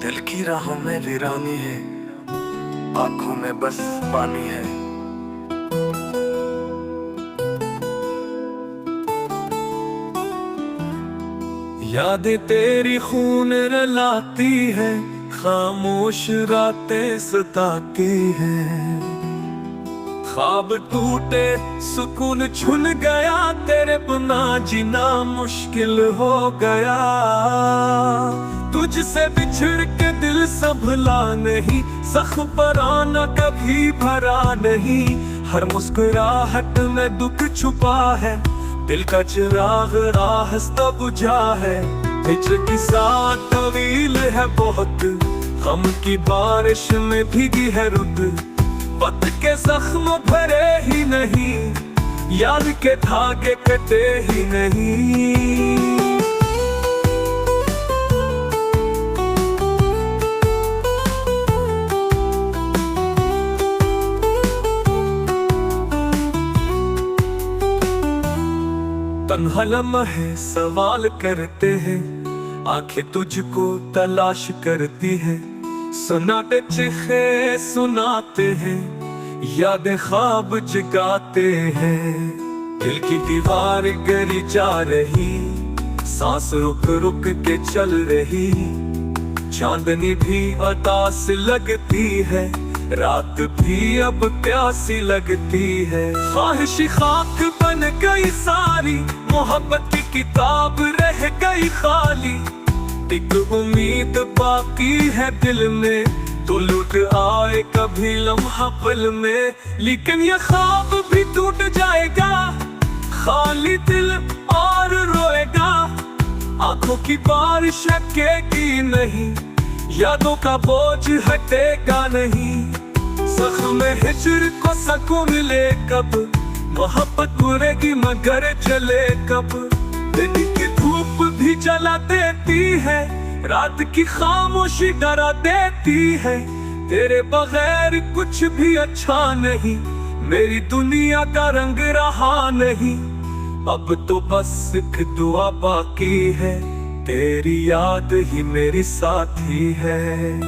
दिल की राहों में वीरानी है, आंखों में बस पानी है। यादें तेरी खून रलाती है, खामोश रातें सताती हैं। ख्वाब टूटे सुकून छुन गया, तेरे बिना जीना मुश्किल हो गया। तुझसे बिछड़ के दिल संभला नहीं, जख्म पर आना कभी भरा नहीं। हर मुस्कुराहट में दुख छुपा है, दिल का चिराग रास्ता बुझा है। हिजर की साथ तवील है बहुत, गम की बारिश में भीगी है रुत। वक्त के जख्म भरे ही नहीं, याद के धागे कटे ही नहीं। तन्हा लम्हे सवाल करते हैं, आंखें तुझको तलाश करती है। सुनाते चिखे सुनाते हैं, यादें ख्वाब जगाते हैं। दिल की दीवार गिरी जा रही, सांस रुक रुक के चल रही। चांदनी भी उदास लगती है, रात भी अब प्यासी लगती है। ख्वाहिश खाक बन गई सारी, मोहब्बत की किताब रह गई खाली। एक उम्मीद बाकी है दिल में, तो लुट आए कभी लम्हा पल में। लेकिन ये ख्वाब भी टूट जाएगा, खाली दिल और रोएगा। आंखों की बारिश अटकेगी नहीं, यादों का बोझ हटेगा नहीं। जख्म हिजर को सुकून मिले कब, मोहब्बत बुरेगी मगर चले कब। दिन की धूप भी जला देती है, रात की खामोशी डरा देती है। तेरे बगैर कुछ भी अच्छा नहीं, मेरी दुनिया का रंग रहा नहीं। अब तो बस एक दुआ बाकी है, तेरी याद ही मेरी साथी है।